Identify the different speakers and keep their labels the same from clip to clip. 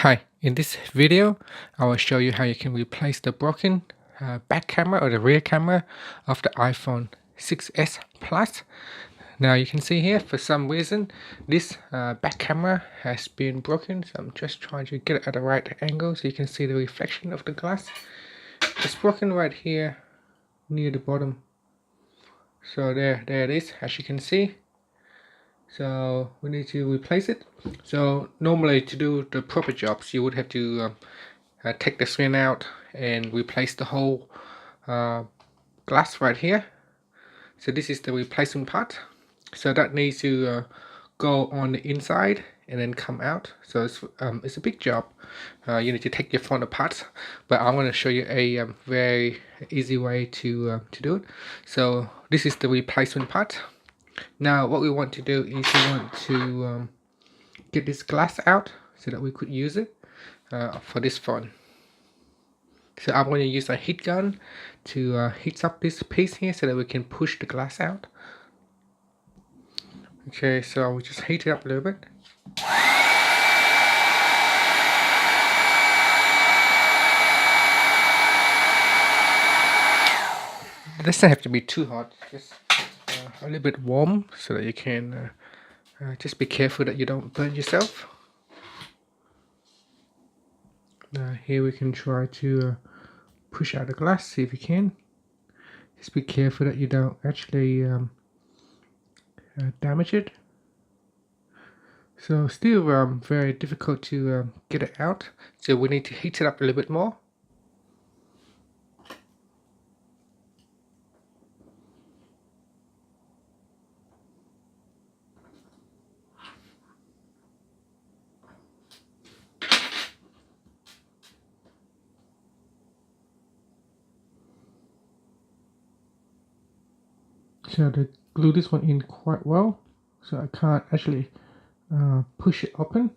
Speaker 1: Hi, in this video, I will show you how you can replace the broken back camera or the rear camera of the iPhone 6s Plus. Now you can see here, for some reason, this back camera has been broken. So I'm just trying to get it at the right angle so you can see the reflection of the glass. It's broken right here near the bottom. So there it is, as you can see. So we need to replace it. So normally to do the proper jobs, you would have to take the screen out and replace the whole glass right here. So this is the replacement part. So that needs to go on the inside and then come out. So it's a big job. You need to take your phone apart, but I'm going to show you a very easy way to do it. So this is the replacement part. Now what we want to do is we want to get this glass out so that we could use it for this phone. So I'm going to use a heat gun to heat up this piece here so that we can push the glass out. Okay, so we just heat it up a little bit. It doesn't have to be too hot, just a little bit warm so that you can just be careful that you don't burn yourself. Now here we can try to push out the glass, see if you can. Just be careful that you don't actually damage it. So still very difficult to get it out, so we need to heat it up a little bit more. So to glue this one in quite well, so I can't actually push it open.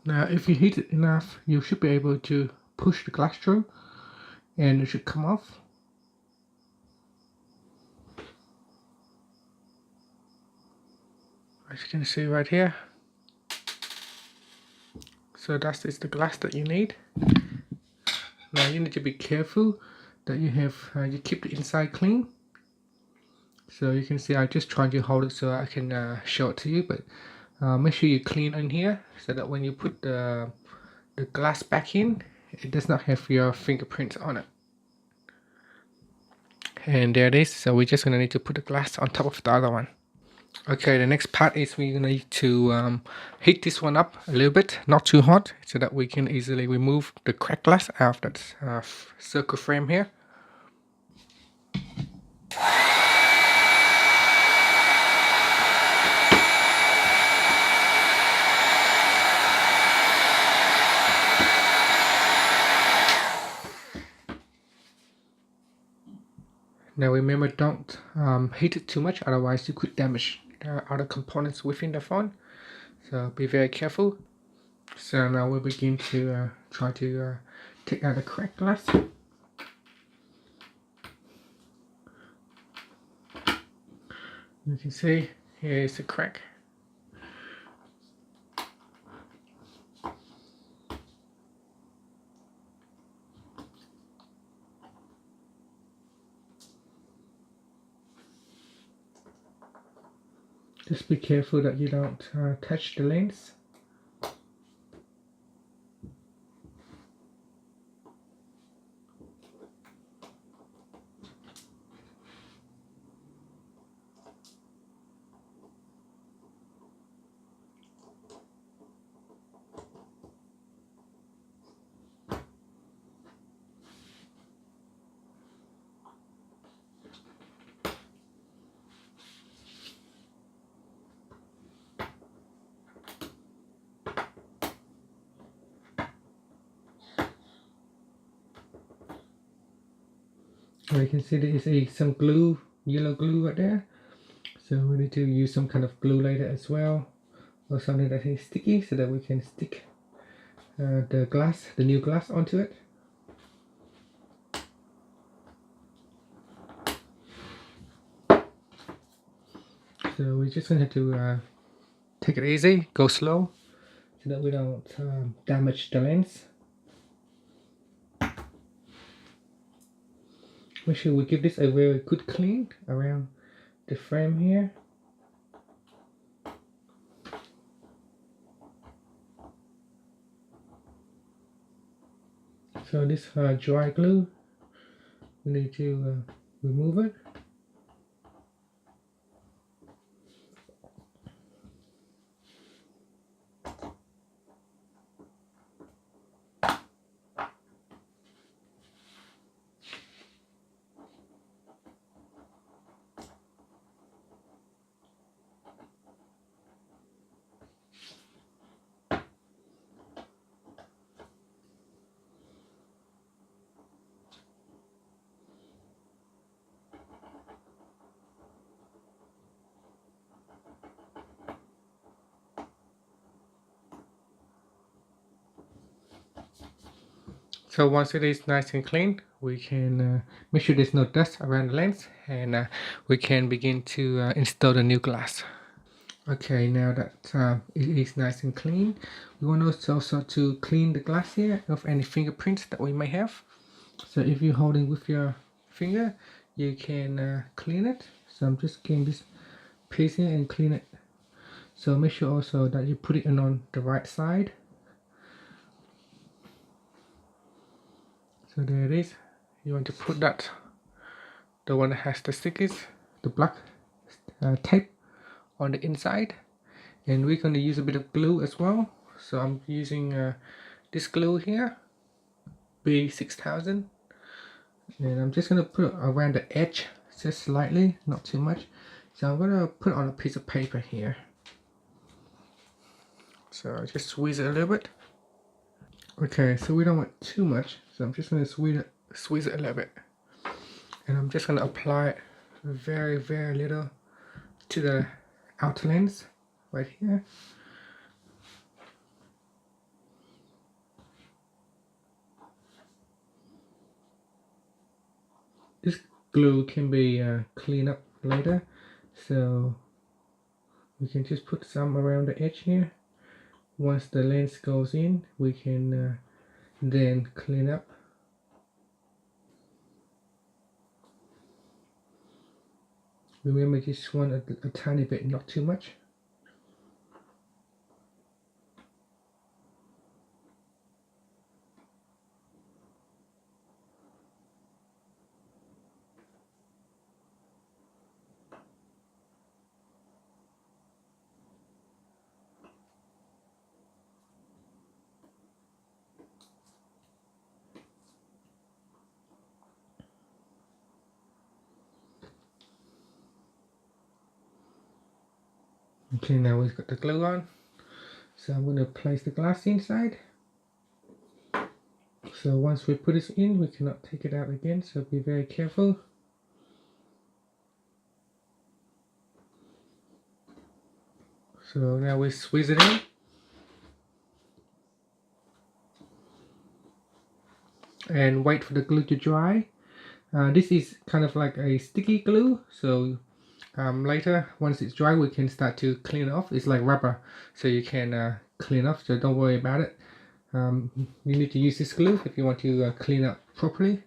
Speaker 1: Now if you heat it enough, you should be able to push the glass through and it should come off. As you can see right here. So that is the glass that you need. Now you need to be careful that you have you keep the inside clean. So you can see I just trying to hold it so I can show it to you, but make sure you clean in here so that when you put the glass back in, it does not have your fingerprints on it. And there it is. So we're just gonna need to put the glass on top of the other one. Okay, the next part is we're gonna need to heat this one up a little bit, not too hot, so that we can easily remove the cracked glass out of that circle frame here. Now remember, don't heat it too much, otherwise you could damage other components within the phone. So be very careful. So now we'll begin to try to take out the cracked glass. You can see here is the crack. Just be careful that you don't touch the lens. So you can see there is some glue, yellow glue right there. So we need to use some kind of glue later as well, or something that is sticky so that we can stick the new glass onto it. So we're just going to have to take it easy, go slow, so that we don't damage the lens. Make sure we give this a very good clean around the frame here. So this dry glue, we need to remove it. So once it is nice and clean, we can make sure there's no dust around the lens, and we can begin to install the new glass. Okay, now that it is nice and clean, we want also to clean the glass here of any fingerprints that we may have. So if you're holding with your finger, you can clean it. So I'm just getting this piece here and clean it. So make sure also that you put it in on the right side. So there it is. You want to put that, the one that has the stickers, the black tape on the inside, and we're going to use a bit of glue as well. So I'm using this glue here, B6000, and I'm just going to put it around the edge just slightly, not too much. So I'm going to put it on a piece of paper here. So just squeeze it a little bit. Okay, so we don't want too much, so I'm just going to squeeze it a little bit, and I'm just going to apply it very little to the outer lens right here. This glue can be cleaned up later, so we can just put some around the edge here. Once the lens goes in, we can then clean up. Remember, just want a tiny bit, not too much. Okay, now we've got the glue on, so I'm going to place the glass inside. So once we put this in, we cannot take it out again, so be very careful. So now we squeeze it in. And wait for the glue to dry. This is kind of like a sticky glue, so later, once it's dry, we can start to clean it off. It's like rubber, so you can clean off, so don't worry about it. You need to use this glue if you want to clean up properly.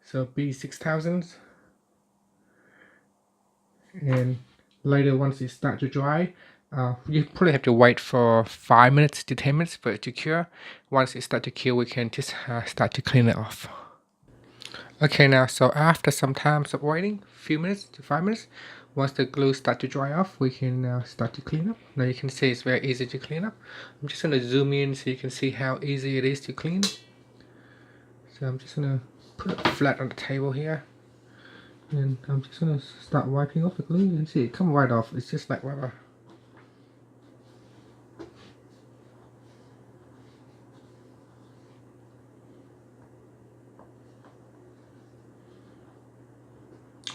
Speaker 1: So B6000s, and later once it starts to dry, you probably have to wait for 5 minutes to 10 minutes for it to cure. Once it starts to cure, we can just start to clean it off. Okay, now so after some time of waiting, few minutes to 5 minutes, once the glue starts to dry off, we can start to clean up. Now you can see it's very easy to clean up. I'm just going to zoom in so you can see how easy it is to clean. So I'm just going to put it flat on the table here, and I'm just going to start wiping off the glue. You can see it come right off. It's just like rubber.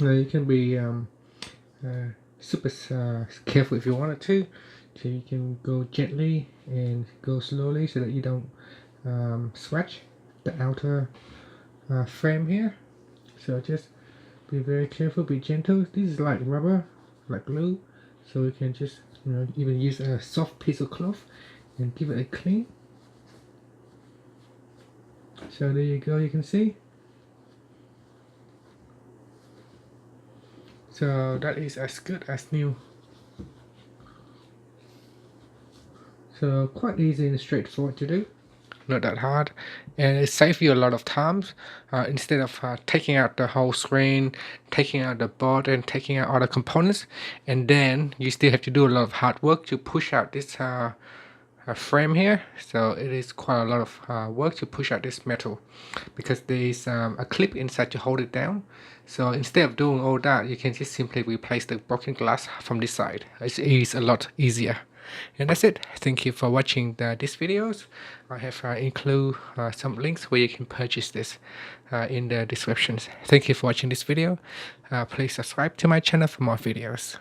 Speaker 1: Now you can be super careful if you wanted to. So you can go gently and go slowly so that you don't scratch the outer frame here. So just be very careful, be gentle. This is like rubber, like glue, so we can just Even use a soft piece of cloth and give it a clean. So there you go, you can see. So that is as good as new. So quite easy and straightforward to do, not that hard, and it saves you a lot of times. Instead of taking out the whole screen, taking out the board and taking out all the components, and then you still have to do a lot of hard work to push out this frame here. So it is quite a lot of work to push out this metal, because there is a clip inside to hold it down. So instead of doing all that, you can just simply replace the broken glass from this side. It is a lot easier. And that's it. Thank you for watching these videos. I have include some links where you can purchase this in the descriptions. Thank you for watching this video. Please subscribe to my channel for more videos.